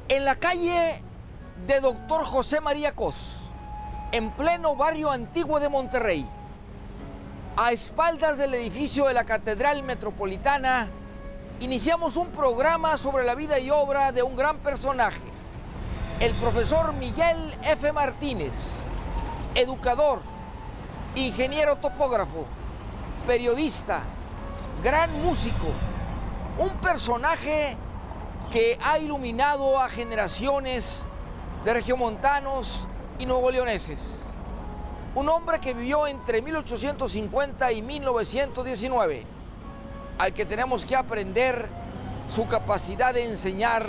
En la calle de Doctor José María Cos, en pleno barrio antiguo de Monterrey, a espaldas del edificio de la Catedral Metropolitana, iniciamos un programa sobre la vida y obra de un gran personaje, el profesor Miguel F. Martínez, educador, ingeniero topógrafo, periodista, gran músico, un personaje que ha iluminado a generaciones de regiomontanos y nuevoleoneses. Un hombre que vivió entre 1850 y 1919, al que tenemos que aprender su capacidad de enseñar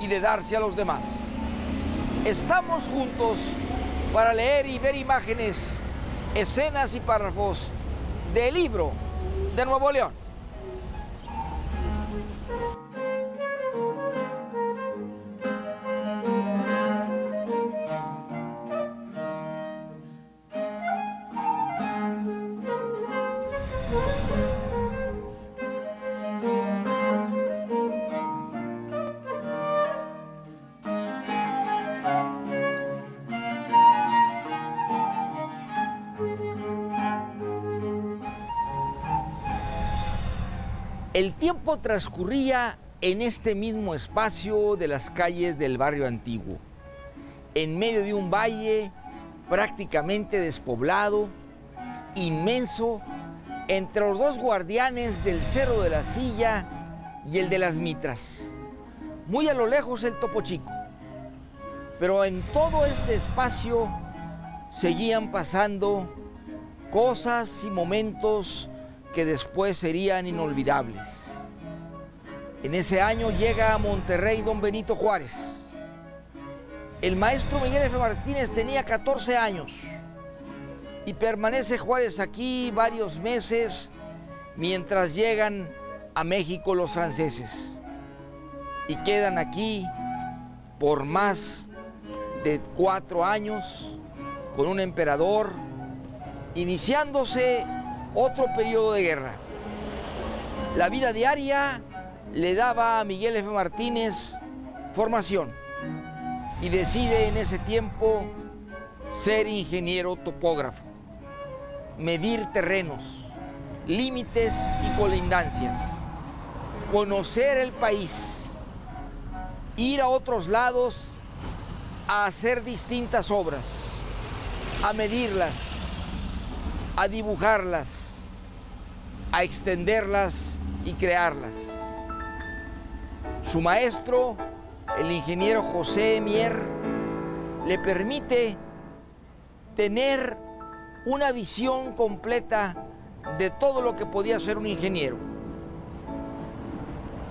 y de darse a los demás. Estamos juntos para leer y ver imágenes, escenas y párrafos del libro de Nuevo León. El tiempo transcurría en este mismo espacio de las calles del barrio antiguo, en medio de un valle prácticamente despoblado, inmenso, entre los dos guardianes del Cerro de la Silla y el de las Mitras. Muy a lo lejos el Topo Chico, pero en todo este espacio seguían pasando cosas y momentos que después serían inolvidables. En ese año llega a Monterrey don Benito Juárez. El maestro Miguel F. Martínez tenía 14 años y permanece Juárez aquí varios meses mientras llegan a México los franceses y quedan aquí por más de 4 años con un emperador, iniciándose otro periodo de guerra. La vida diaria le daba a Miguel F. Martínez formación y decide en ese tiempo ser ingeniero topógrafo, medir terrenos, límites y colindancias, conocer el país, ir a otros lados a hacer distintas obras, a medirlas, a dibujarlas, a extenderlas y crearlas. Su maestro, el ingeniero José Mier, le permite tener una visión completa de todo lo que podía ser un ingeniero.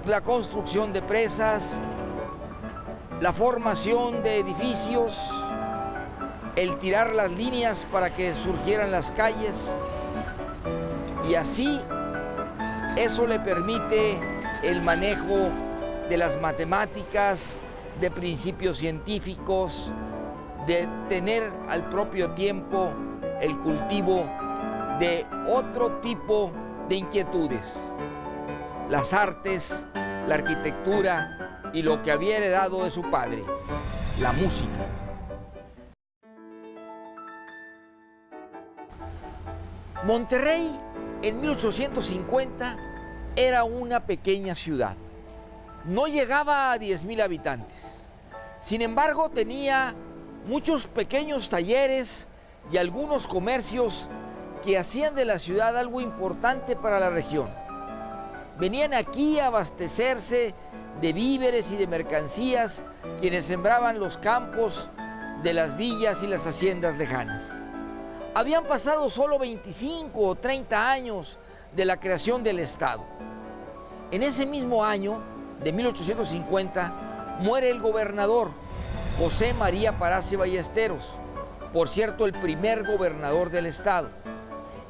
La construcción de presas, la formación de edificios, el tirar las líneas para que surgieran las calles, y así eso le permite el manejo de las matemáticas, de principios científicos, de tener al propio tiempo el cultivo de otro tipo de inquietudes, las artes, la arquitectura y lo que había heredado de su padre, la música. Monterrey en 1850 era una pequeña ciudad. No llegaba a 10,000 habitantes. Sin embargo, tenía muchos pequeños talleres y algunos comercios que hacían de la ciudad algo importante para la región. Venían aquí a abastecerse de víveres y de mercancías quienes sembraban los campos de las villas y las haciendas lejanas. Habían pasado solo 25 o 30 años de la creación del Estado. En ese mismo año, de 1850, muere el gobernador José María Parás Ballesteros, por cierto, el primer gobernador del Estado,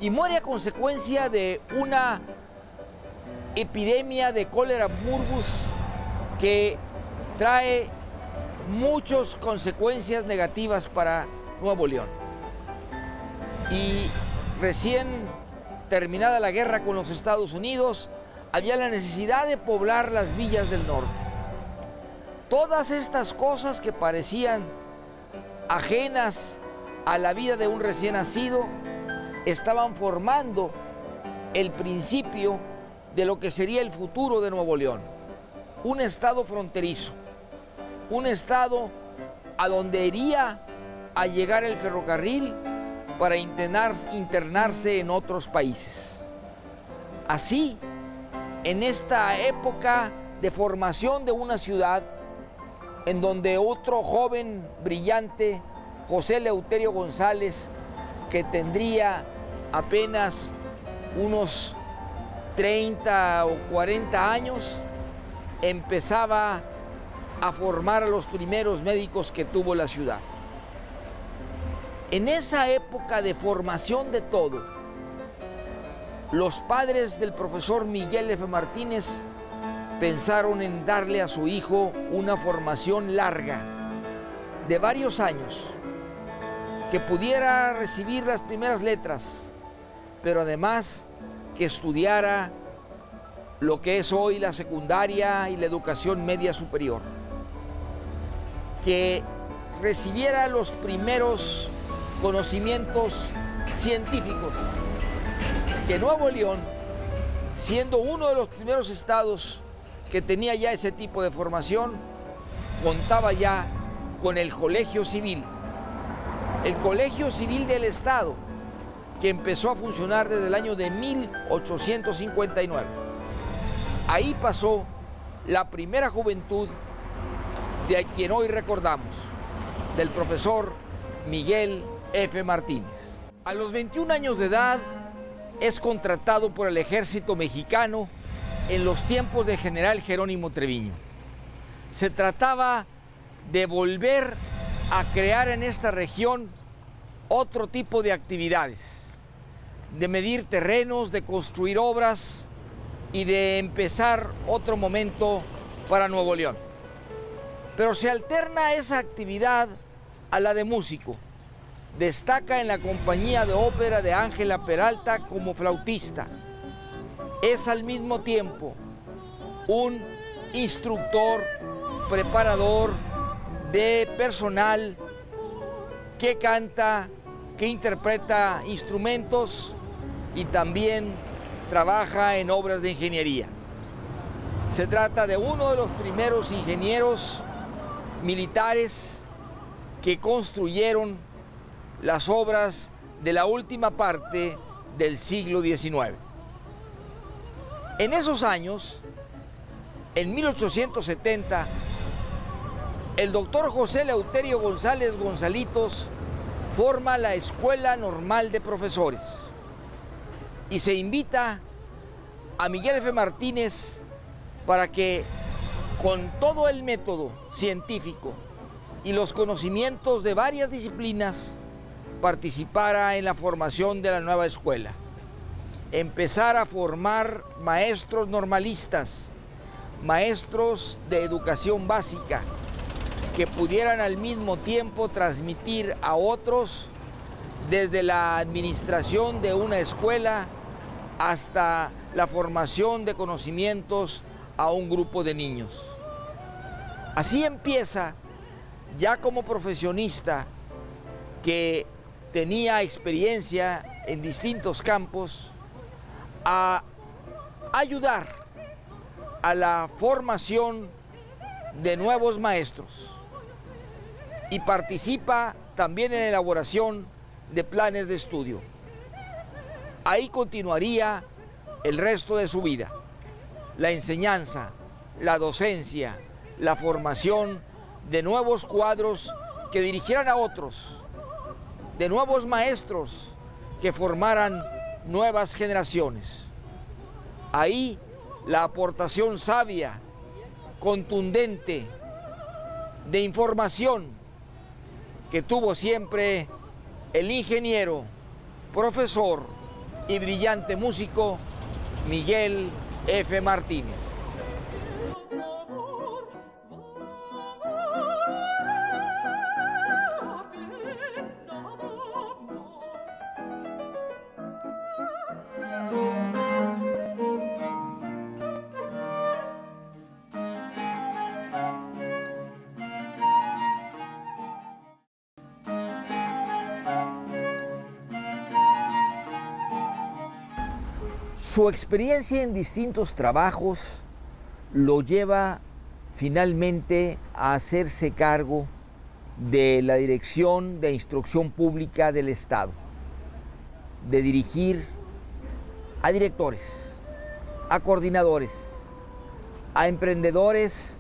y muere a consecuencia de una epidemia de cólera morbus que trae muchas consecuencias negativas para Nuevo León. Y recién terminada la guerra con los Estados Unidos, había la necesidad de poblar las villas del norte. Todas estas cosas que parecían ajenas a la vida de un recién nacido estaban formando el principio de lo que sería el futuro de Nuevo León. Un estado fronterizo, un estado a donde iría a llegar el ferrocarril para internarse en otros países. Así, en esta época de formación de una ciudad, en donde otro joven brillante, José Eleuterio González, que tendría apenas unos 30 o 40 años, empezaba a formar a los primeros médicos que tuvo la ciudad. En esa época de formación de todo, los padres del profesor Miguel F. Martínez pensaron en darle a su hijo una formación larga, de varios años, que pudiera recibir las primeras letras, pero además que estudiara lo que es hoy la secundaria y la educación media superior, que recibiera los primeros conocimientos científicos, que Nuevo León, siendo uno de los primeros estados que tenía ya ese tipo de formación, contaba ya con el Colegio Civil. El Colegio Civil del Estado, que empezó a funcionar desde el año de 1859. Ahí pasó la primera juventud de quien hoy recordamos, del profesor Miguel F. Martínez. A los 21 años de edad es contratado por el ejército mexicano en los tiempos del general Jerónimo Treviño. Se trataba de volver a crear en esta región otro tipo de actividades, de medir terrenos, de construir obras y de empezar otro momento para Nuevo León. Pero se alterna esa actividad a la de músico. Destaca en la compañía de ópera de Ángela Peralta como flautista. Es al mismo tiempo un instructor, preparador de personal que canta, que interpreta instrumentos y también trabaja en obras de ingeniería. Se trata de uno de los primeros ingenieros militares que construyeron las obras de la última parte del siglo XIX. En esos años, en 1870, el doctor José Eleuterio González Gonzalitos forma la Escuela Normal de Profesores y se invita a Miguel F. Martínez para que, con todo el método científico y los conocimientos de varias disciplinas, participara en la formación de la nueva escuela. Empezar a formar maestros normalistas, maestros de educación básica, que pudieran al mismo tiempo transmitir a otros desde la administración de una escuela hasta la formación de conocimientos a un grupo de niños. Así empieza, ya como profesionista que tenía experiencia en distintos campos, a ayudar a la formación de nuevos maestros y participa también en la elaboración de planes de estudio. Ahí continuaría el resto de su vida, la enseñanza, la docencia, la formación de nuevos cuadros que dirigieran a otros, de nuevos maestros que formaran nuevas generaciones. Ahí la aportación sabia, contundente, de información que tuvo siempre el ingeniero, profesor y brillante músico Miguel F. Martínez. Su experiencia en distintos trabajos lo lleva finalmente a hacerse cargo de la Dirección de Instrucción Pública del Estado, de dirigir a directores, a coordinadores, a emprendedores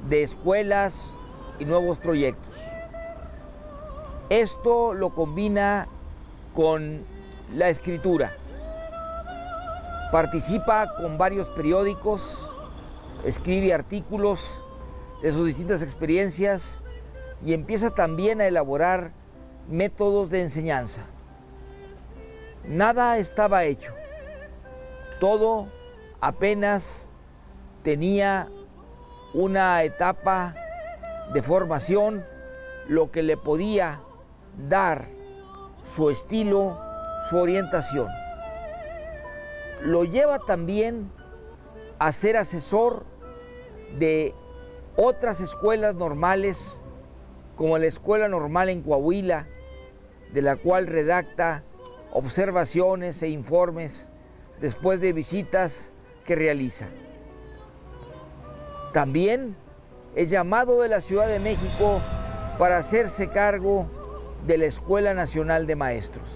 de escuelas y nuevos proyectos. Esto lo combina con la escritura. Participa con varios periódicos, escribe artículos de sus distintas experiencias y empieza también a elaborar métodos de enseñanza. Nada estaba hecho, todo apenas tenía una etapa de formación, lo que le podía dar su estilo, su orientación. Lo lleva también a ser asesor de otras escuelas normales, como la Escuela Normal en Coahuila, de la cual redacta observaciones e informes después de visitas que realiza. También es llamado de la Ciudad de México para hacerse cargo de la Escuela Nacional de Maestros.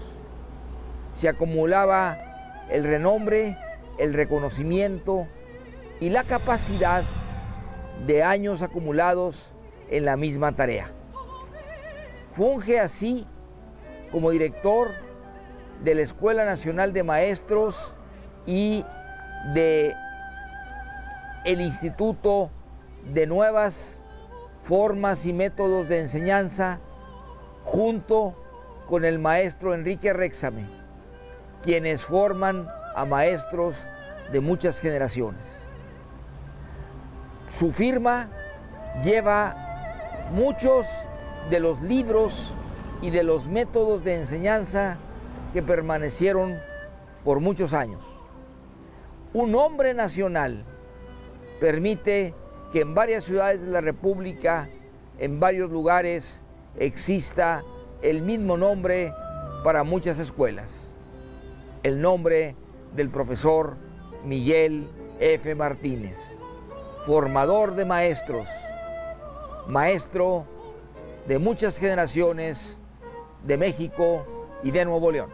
Se acumulaba el renombre, el reconocimiento y la capacidad de años acumulados en la misma tarea. Funge así como director de la Escuela Nacional de Maestros y de el Instituto de Nuevas Formas y Métodos de Enseñanza, junto con el maestro Enrique Réxame, quienes forman a maestros de muchas generaciones. Su firma lleva muchos de los libros y de los métodos de enseñanza que permanecieron por muchos años. Un nombre nacional permite que en varias ciudades de la República, en varios lugares, exista el mismo nombre para muchas escuelas. El nombre del profesor Miguel F. Martínez, formador de maestros, maestro de muchas generaciones de México y de Nuevo León.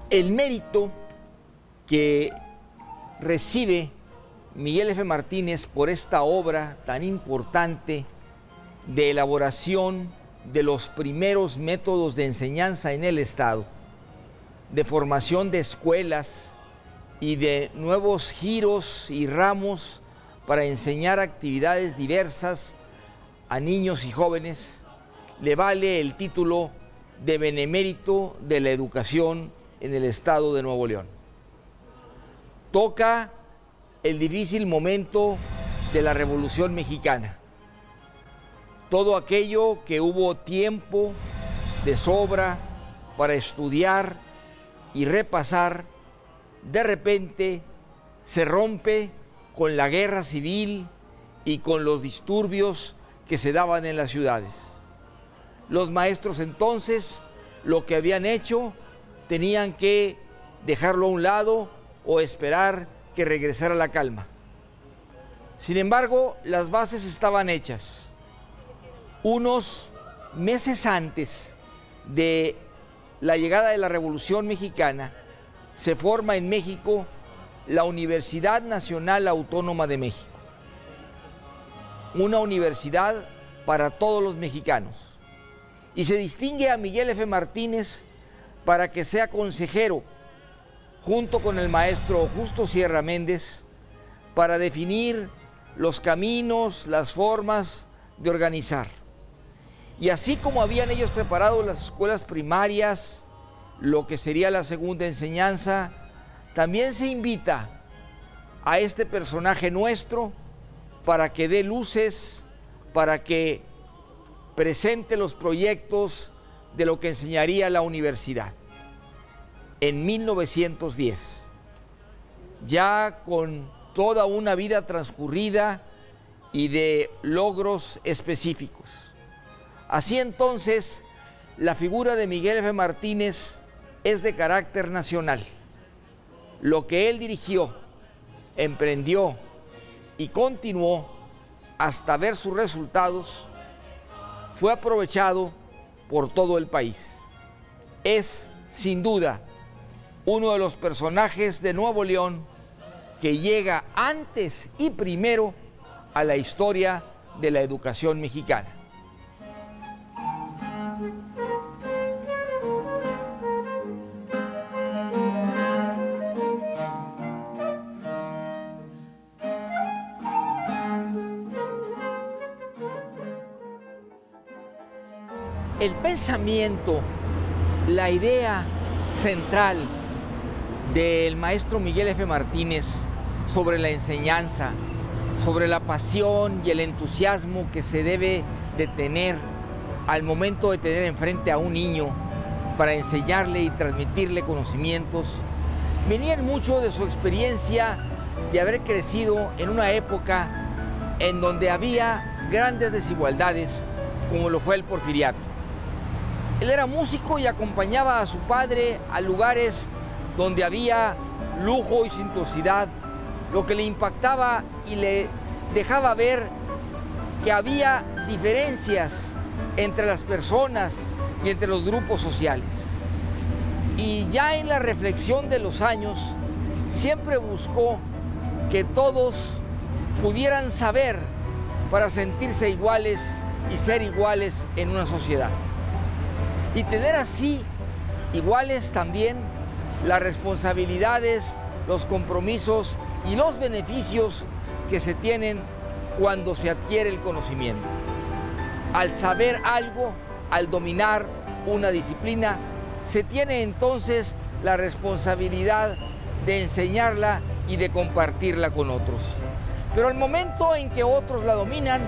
El mérito que recibe Miguel F. Martínez por esta obra tan importante de elaboración de los primeros métodos de enseñanza en el Estado, de formación de escuelas y de nuevos giros y ramos para enseñar actividades diversas a niños y jóvenes, le vale el título de Benemérito de la Educación en el Estado de Nuevo León. Toca el difícil momento de la Revolución Mexicana. Todo aquello que hubo tiempo de sobra para estudiar y repasar, de repente se rompe con la guerra civil y con los disturbios que se daban en las ciudades. Los maestros entonces, lo que habían hecho, tenían que dejarlo a un lado o esperar que regresara la calma. Sin embargo, las bases estaban hechas. Unos meses antes de la llegada de la Revolución Mexicana, se forma en México la Universidad Nacional Autónoma de México, una universidad para todos los mexicanos, y se distingue a Miguel F. Martínez para que sea consejero, junto con el maestro Justo Sierra Méndez, para definir los caminos, las formas de organizar. Y así como habían ellos preparado las escuelas primarias, lo que sería la segunda enseñanza, también se invita a este personaje nuestro para que dé luces, para que presente los proyectos de lo que enseñaría la universidad. En 1910, ya con toda una vida transcurrida y de logros específicos. Así entonces, la figura de Miguel F. Martínez es de carácter nacional. Lo que él dirigió, emprendió y continuó hasta ver sus resultados, fue aprovechado por todo el país. Es, sin duda, uno de los personajes de Nuevo León que llega antes y primero a la historia de la educación mexicana. El pensamiento, la idea central del maestro Miguel F. Martínez sobre la enseñanza, sobre la pasión y el entusiasmo que se debe de tener al momento de tener enfrente a un niño para enseñarle y transmitirle conocimientos, venían mucho de su experiencia de haber crecido en una época en donde había grandes desigualdades, como lo fue el Porfiriato. Él era músico y acompañaba a su padre a lugares donde había lujo y suntuosidad, lo que le impactaba y le dejaba ver que había diferencias entre las personas y entre los grupos sociales. Y ya en la reflexión de los años, siempre buscó que todos pudieran saber para sentirse iguales y ser iguales en una sociedad. Y tener así iguales también las responsabilidades, los compromisos y los beneficios que se tienen cuando se adquiere el conocimiento. Al saber algo, al dominar una disciplina, se tiene entonces la responsabilidad de enseñarla y de compartirla con otros. Pero al momento en que otros la dominan,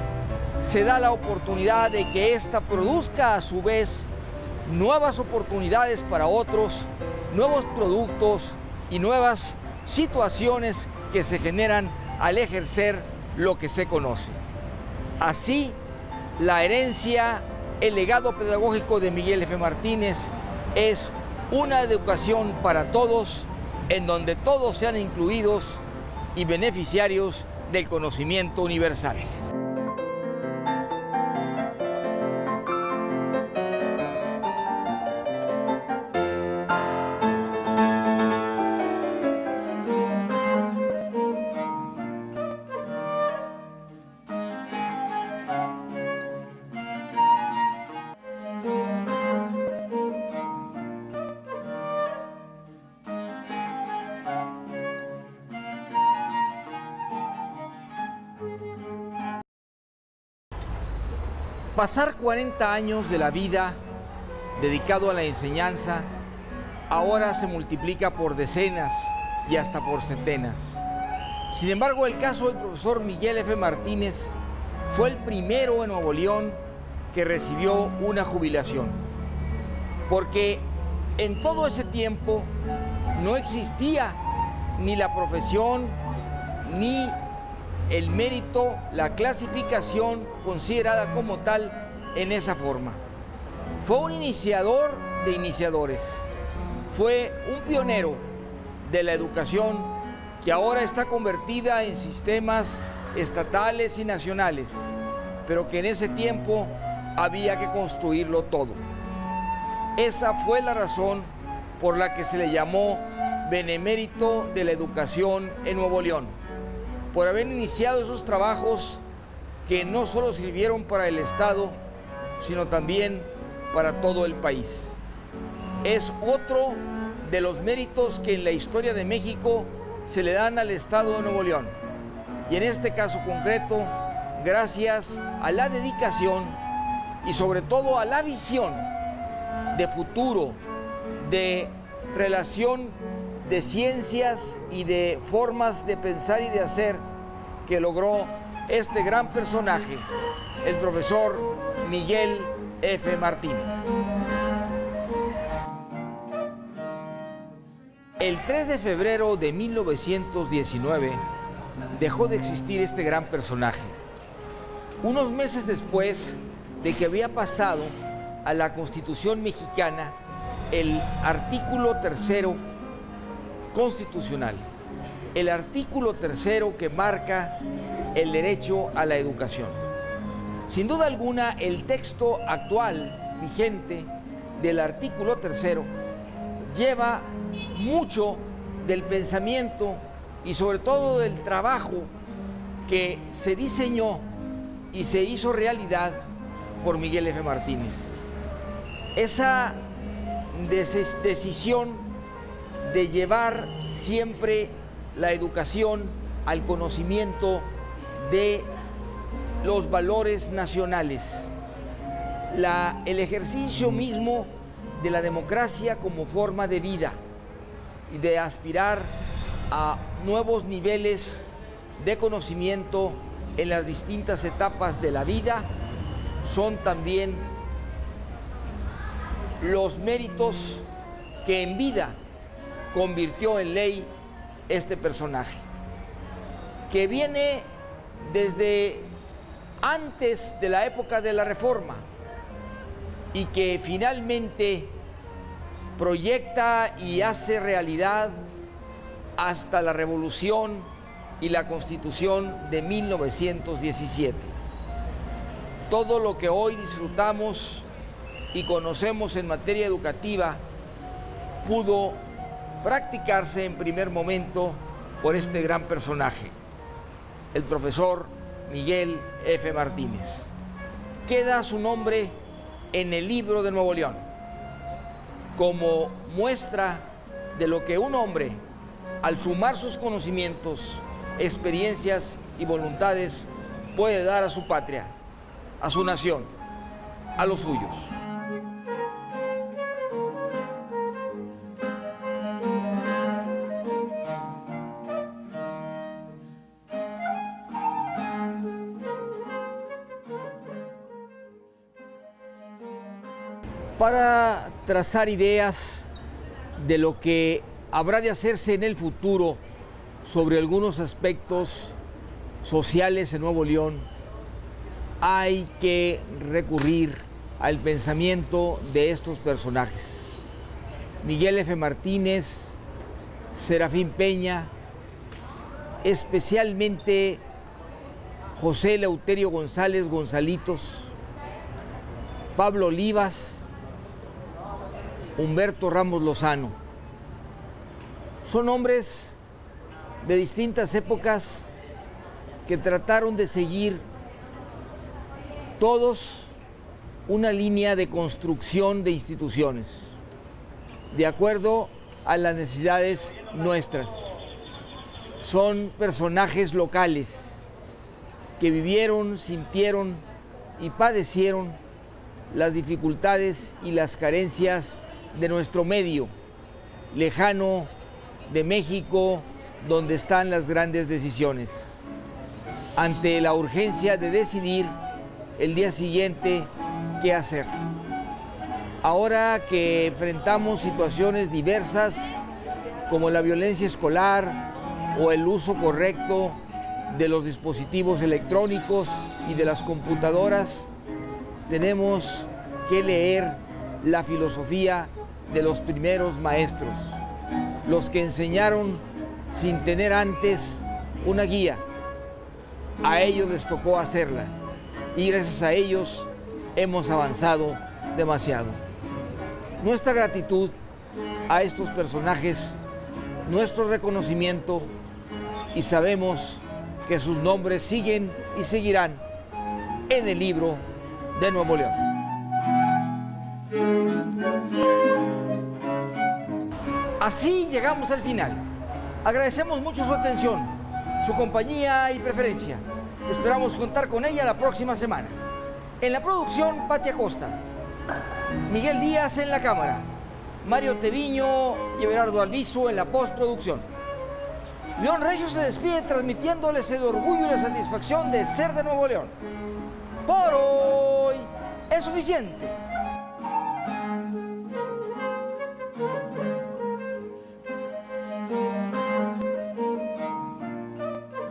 se da la oportunidad de que ésta produzca a su vez nuevas oportunidades para otros, nuevos productos y nuevas situaciones que se generan al ejercer lo que se conoce. Así, la herencia, el legado pedagógico de Miguel F. Martínez es una educación para todos, en donde todos sean incluidos y beneficiarios del conocimiento universal. Pasar 40 años de la vida dedicado a la enseñanza, ahora se multiplica por decenas y hasta por centenas. Sin embargo, el caso del profesor Miguel F. Martínez fue el primero en Nuevo León que recibió una jubilación, porque en todo ese tiempo no existía ni la profesión, ni el mérito, la clasificación considerada como tal en esa forma. Fue un iniciador de iniciadores, fue un pionero de la educación que ahora está convertida en sistemas estatales y nacionales, pero que en ese tiempo había que construirlo todo. Esa fue la razón por la que se le llamó benemérito de la educación en Nuevo León, por haber iniciado esos trabajos que no solo sirvieron para el Estado, sino también para todo el país. Es otro de los méritos que en la historia de México se le dan al Estado de Nuevo León. Y en este caso concreto, gracias a la dedicación y sobre todo a la visión de futuro, de relación de ciencias y de formas de pensar y de hacer que logró este gran personaje, el profesor Miguel F. Martínez. El 3 de febrero de 1919 dejó de existir este gran personaje. Unos meses después de que había pasado a la Constitución mexicana el artículo 3 constitucional, el artículo 3 que marca el derecho a la educación. Sin duda alguna, el texto actual vigente del artículo 3 lleva mucho del pensamiento y sobre todo del trabajo que se diseñó y se hizo realidad por Miguel F. Martínez. Esa decisión de llevar siempre la educación al conocimiento de los valores nacionales, el ejercicio mismo de la democracia como forma de vida y de aspirar a nuevos niveles de conocimiento en las distintas etapas de la vida, son también los méritos que en vida convirtió en ley este personaje, que viene desde antes de la época de la Reforma y que finalmente proyecta y hace realidad hasta la Revolución y la Constitución de 1917. Todo lo que hoy disfrutamos y conocemos en materia educativa pudo practicarse en primer momento por este gran personaje, el profesor Miguel F. Martínez. Queda su nombre en el libro de Nuevo León como muestra de lo que un hombre, al sumar sus conocimientos, experiencias y voluntades, puede dar a su patria, a su nación, a los suyos. Para trazar ideas de lo que habrá de hacerse en el futuro sobre algunos aspectos sociales en Nuevo León, hay que recurrir al pensamiento de estos personajes. Miguel F. Martínez, Serafín Peña, especialmente José Eleuterio González Gonzalitos, Pablo Olivas, Humberto Ramos Lozano. Son hombres de distintas épocas que trataron de seguir todos una línea de construcción de instituciones, de acuerdo a las necesidades nuestras. Son personajes locales que vivieron, sintieron y padecieron las dificultades y las carencias de nuestro medio, lejano de México, donde están las grandes decisiones. Ante la urgencia de decidir el día siguiente qué hacer. Ahora que enfrentamos situaciones diversas como la violencia escolar o el uso correcto de los dispositivos electrónicos y de las computadoras, tenemos que leer la filosofía de los primeros maestros, los que enseñaron sin tener antes una guía. A ellos les tocó hacerla y gracias a ellos hemos avanzado demasiado. Nuestra gratitud a estos personajes, nuestro reconocimiento, y sabemos que sus nombres siguen y seguirán en el libro de Nuevo León. Así llegamos al final. Agradecemos mucho su atención, su compañía y preferencia. Esperamos contar con ella la próxima semana. En la producción, Pati Acosta, Miguel Díaz en la cámara, Mario Teviño y Everardo Alviso en la postproducción. León Regio se despide transmitiéndoles el orgullo y la satisfacción de ser de Nuevo León. Por hoy es suficiente.